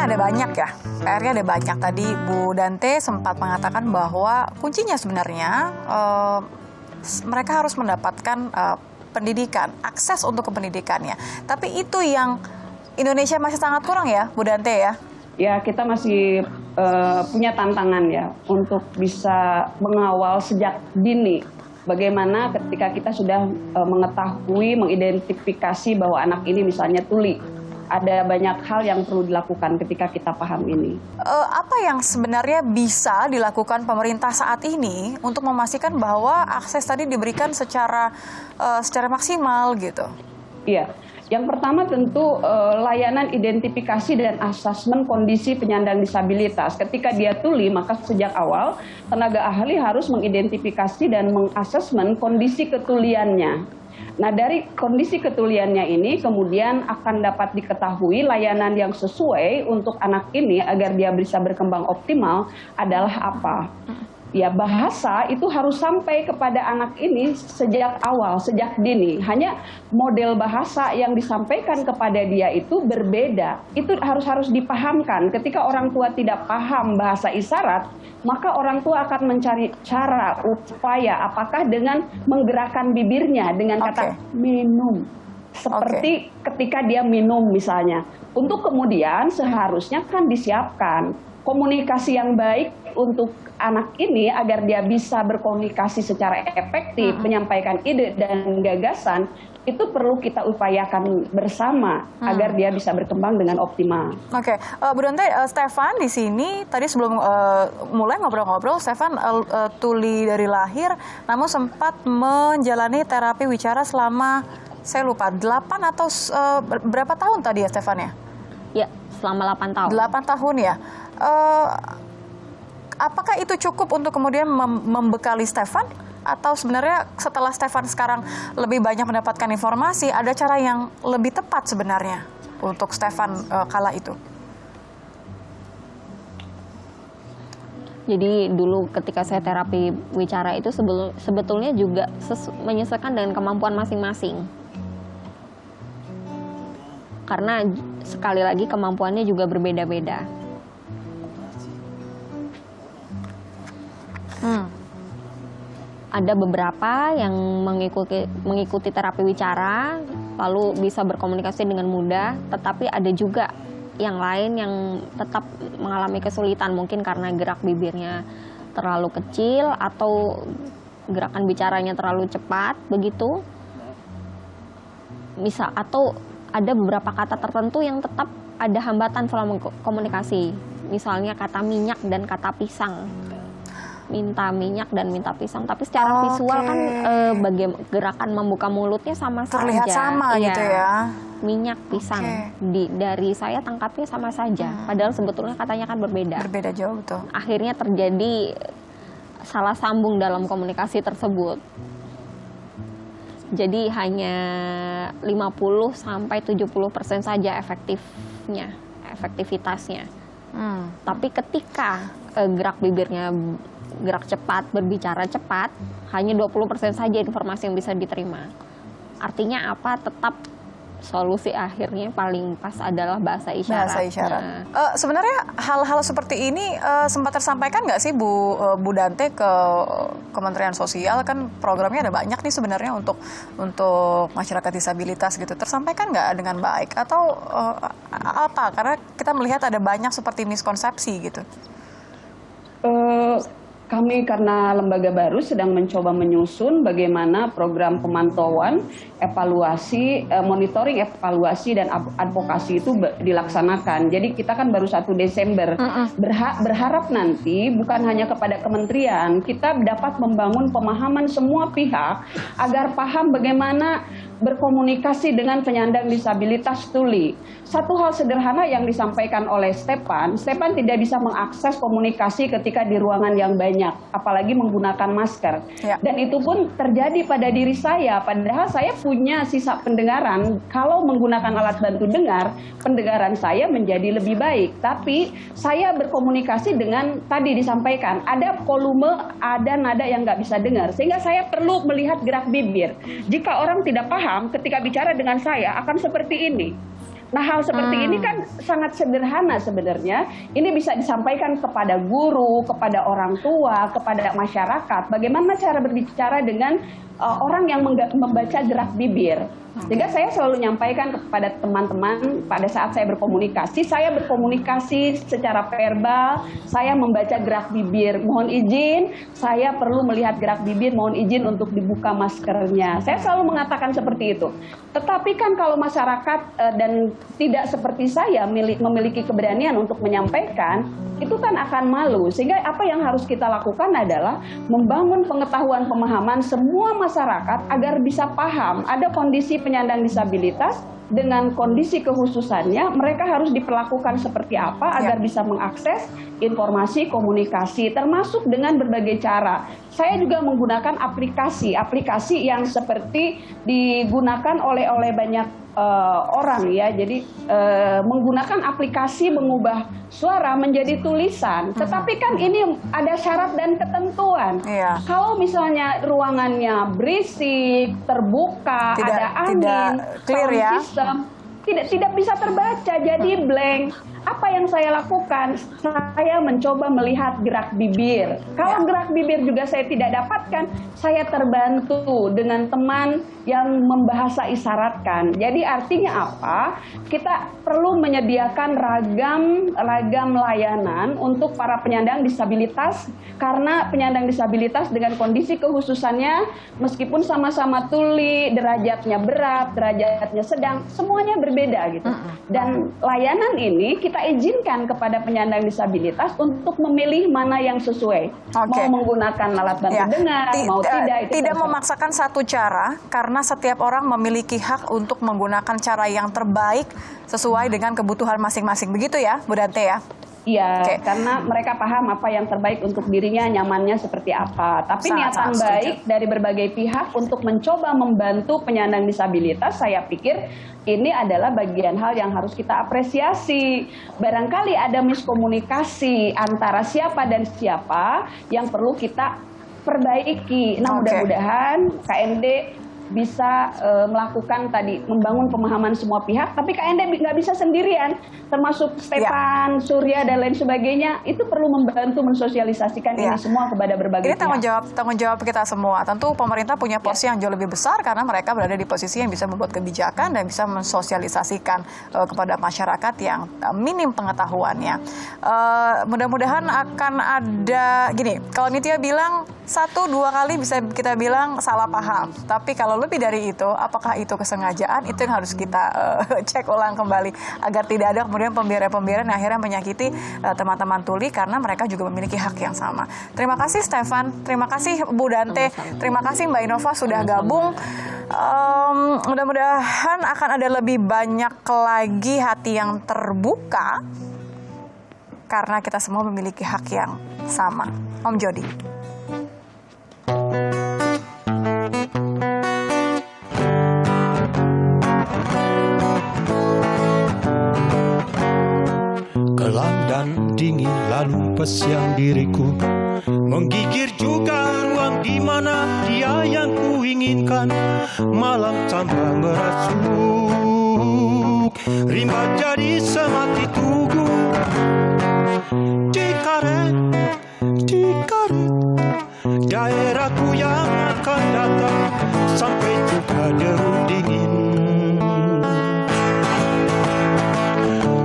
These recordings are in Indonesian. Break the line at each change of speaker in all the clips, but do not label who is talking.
PR-nya ada banyak ya. PR-nya ada banyak. Tadi Bu Dante sempat mengatakan bahwa kuncinya sebenarnya mereka harus mendapatkan pendidikan, akses untuk pendidikannya. Tapi itu yang Indonesia masih sangat kurang ya, Bu Dante ya?
Ya, kita masih punya tantangan ya untuk bisa mengawal sejak dini. Bagaimana ketika kita sudah mengetahui, mengidentifikasi bahwa anak ini misalnya tuli. Ada banyak hal yang perlu dilakukan ketika kita paham ini.
Apa yang sebenarnya bisa dilakukan pemerintah saat ini untuk memastikan bahwa akses tadi diberikan secara maksimal gitu? Iya.
Yang pertama tentu layanan identifikasi dan asesmen kondisi penyandang disabilitas. Ketika dia tuli, maka sejak awal tenaga ahli harus mengidentifikasi dan mengasesmen kondisi ketuliannya. Nah, dari kondisi ketuliannya ini kemudian akan dapat diketahui layanan yang sesuai untuk anak ini agar dia bisa berkembang optimal adalah apa. Ya, bahasa itu harus sampai kepada anak ini sejak awal, sejak dini. Hanya model bahasa yang disampaikan kepada dia itu berbeda. Itu harus dipahamkan. Ketika orang tua tidak paham bahasa isyarat, maka orang tua akan mencari cara, upaya, apakah dengan menggerakkan bibirnya dengan kata minum. Seperti ketika dia minum misalnya. Untuk kemudian seharusnya kan disiapkan komunikasi yang baik untuk anak ini agar dia bisa berkomunikasi secara efektif, menyampaikan ide dan gagasan, itu perlu kita upayakan bersama agar dia bisa berkembang dengan optimal.
Oke, Bu Dante, Stefan di sini tadi sebelum mulai ngobrol-ngobrol, Stefan tuli dari lahir, namun sempat menjalani terapi wicara selama, saya lupa, 8 atau berapa tahun tadi ya Stefan ya?
Ya, selama 8 tahun.
8 tahun ya. Apakah itu cukup untuk kemudian membekali Stefan? Atau sebenarnya setelah Stefan sekarang lebih banyak mendapatkan informasi, ada cara yang lebih tepat sebenarnya untuk Stefan kala itu?
Jadi dulu ketika saya terapi wicara itu sebetulnya juga menyesuaikan dengan kemampuan masing-masing. Karena sekali lagi kemampuannya juga berbeda-beda. Ada beberapa yang mengikuti terapi wicara, lalu bisa berkomunikasi dengan mudah, tetapi ada juga yang lain yang tetap mengalami kesulitan, mungkin karena gerak bibirnya terlalu kecil atau gerakan bicaranya terlalu cepat, begitu. Atau ada beberapa kata tertentu yang tetap ada hambatan selama komunikasi, misalnya kata minyak dan kata pisang. Minta minyak dan minta pisang, tapi secara visual kan gerakan membuka mulutnya sama
terlihat
saja.
Sama gitu ya.
Minyak, pisang. Dari saya tangkapnya sama saja. Padahal sebetulnya katanya kan berbeda.
Berbeda jauh betul.
Akhirnya terjadi salah sambung dalam komunikasi tersebut. Jadi hanya 50-70% saja efektivitasnya. Tapi ketika gerak bibirnya gerak cepat, berbicara cepat, hanya 20% saja informasi yang bisa diterima. Artinya apa? Tetap solusi akhirnya paling pas adalah bahasa isyarat.
Bahasa isyarat. Sebenarnya hal-hal seperti ini sempat tersampaikan nggak sih Bu Dante ke Kementerian Sosial? Kan programnya ada banyak nih sebenarnya untuk masyarakat disabilitas gitu. Tersampaikan nggak dengan baik? Atau apa? Karena kita melihat ada banyak seperti miskonsepsi gitu.
Kami karena lembaga baru sedang mencoba menyusun bagaimana program pemantauan, evaluasi, monitoring, evaluasi, dan advokasi itu dilaksanakan. Jadi kita kan baru 1 Desember. Berharap nanti bukan hanya kepada kementerian, kita dapat membangun pemahaman semua pihak agar paham bagaimana berkomunikasi dengan penyandang disabilitas tuli. Satu hal sederhana yang disampaikan oleh Stefan tidak bisa mengakses komunikasi ketika di ruangan yang banyak, apalagi menggunakan masker. Ya. Dan itu pun terjadi pada diri saya, padahal saya punya sisa pendengaran. Kalau menggunakan alat bantu dengar, pendengaran saya menjadi lebih baik. Tapi saya berkomunikasi dengan tadi disampaikan, ada volume, ada nada yang nggak bisa dengar. Sehingga saya perlu melihat gerak bibir. Jika orang tidak paham, ketika bicara dengan saya akan seperti ini. Nah, hal seperti ini kan sangat sederhana sebenarnya. Ini bisa disampaikan kepada guru, kepada orang tua, kepada masyarakat. Bagaimana cara berbicara dengan orang yang membaca gerak bibir. Sehingga saya selalu nyampaikan kepada teman-teman pada saat saya berkomunikasi secara verbal, saya membaca gerak bibir. Mohon izin, saya perlu melihat gerak bibir, mohon izin untuk dibuka maskernya. Saya selalu mengatakan seperti itu. Tetapi kan kalau masyarakat dan tidak seperti saya memiliki keberanian untuk menyampaikan, itu kan akan malu. Sehingga apa yang harus kita lakukan adalah membangun pengetahuan pemahaman semua masyarakat agar bisa paham ada kondisi penyandang disabilitas dengan kondisi kekhususannya, mereka harus diperlakukan seperti apa agar bisa mengakses informasi, komunikasi, termasuk dengan berbagai cara. Saya juga menggunakan aplikasi yang seperti digunakan oleh banyak orang ya. Jadi menggunakan aplikasi mengubah suara menjadi tulisan. Tetapi kan ini ada syarat dan ketentuan.
Iya.
Kalau misalnya ruangannya berisik, terbuka, ada angin,
clear
sound
ya.
system, tidak bisa terbaca, jadi blank. Apa yang saya lakukan? Saya mencoba melihat gerak bibir. Kalau gerak bibir juga saya tidak dapatkan, saya terbantu dengan teman yang membahasa isyaratkan. Jadi artinya apa? Kita perlu menyediakan ragam layanan untuk para penyandang disabilitas, karena penyandang disabilitas dengan kondisi kekhususannya, meskipun sama-sama tuli, derajatnya berat, derajatnya sedang, semuanya berbeda gitu. Dan layanan ini kita izinkan kepada penyandang disabilitas untuk memilih mana yang sesuai. Mau menggunakan alat bantu dengar, mau tidak.
Tidak memaksakan satu cara, karena setiap orang memiliki hak untuk menggunakan cara yang terbaik sesuai dengan kebutuhan masing-masing. Begitu ya, Bu Dante ya?
Iya, karena mereka paham apa yang terbaik untuk dirinya, nyamannya seperti apa. Tapi niatan baik dari berbagai pihak untuk mencoba membantu penyandang disabilitas, saya pikir ini adalah bagian hal yang harus kita apresiasi. Barangkali ada miskomunikasi antara siapa dan siapa yang perlu kita perbaiki. Nah, mudah-mudahan KND bisa melakukan tadi, membangun pemahaman semua pihak, tapi KND nggak bisa sendirian, termasuk Stefan, Surya, dan lain sebagainya, itu perlu membantu mensosialisasikan ini semua kepada berbagai pihak.
Ini tanggung jawab kita semua. Tentu pemerintah punya porsi yang jauh lebih besar, karena mereka berada di posisi yang bisa membuat kebijakan dan bisa mensosialisasikan kepada masyarakat yang minim pengetahuannya. Mudah-mudahan akan ada, gini, kalau Nitya bilang 1-2 kali bisa kita bilang salah paham, tapi kalau lebih dari itu, apakah itu kesengajaan? Itu yang harus kita cek ulang kembali, agar tidak ada kemudian pembiaran-pembiaran yang akhirnya menyakiti teman-teman tuli, karena mereka juga memiliki hak yang sama. Terima kasih Stefan, terima kasih Bu Dante, terima kasih Mbak Inova sudah gabung. Mudah-mudahan akan ada lebih banyak lagi hati yang terbuka, karena kita semua memiliki hak yang sama. Om Jody.
Gelap dan dingin lalu pesiang diriku, menggigir juga ruang di mana dia yang kuinginkan. Malam tambah merasuk, rimba jadi semati tugu. Dikaret, daerahku yang akan datang, sampai juga deru dingin.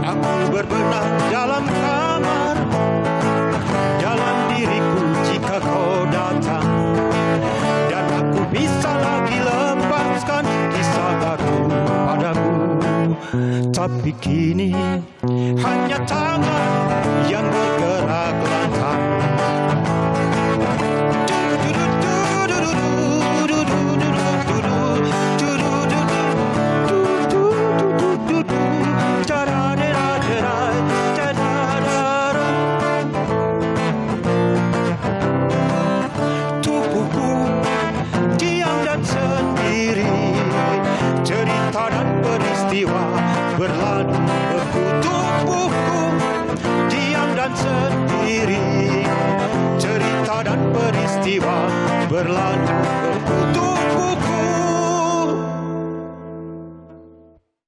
Aku berbenah dalam kamar, dalam diriku jika kau datang, dan aku bisa lagi lepaskan kisah baru padamu. Tapi kini hanya tangan yang bergerak lantang. Tubuhku diam dan sendiri, cerita dan peristiwa berlalu berkutubuhku. Diam dan sendiri, cerita dan peristiwa berlalu berkutubuhku.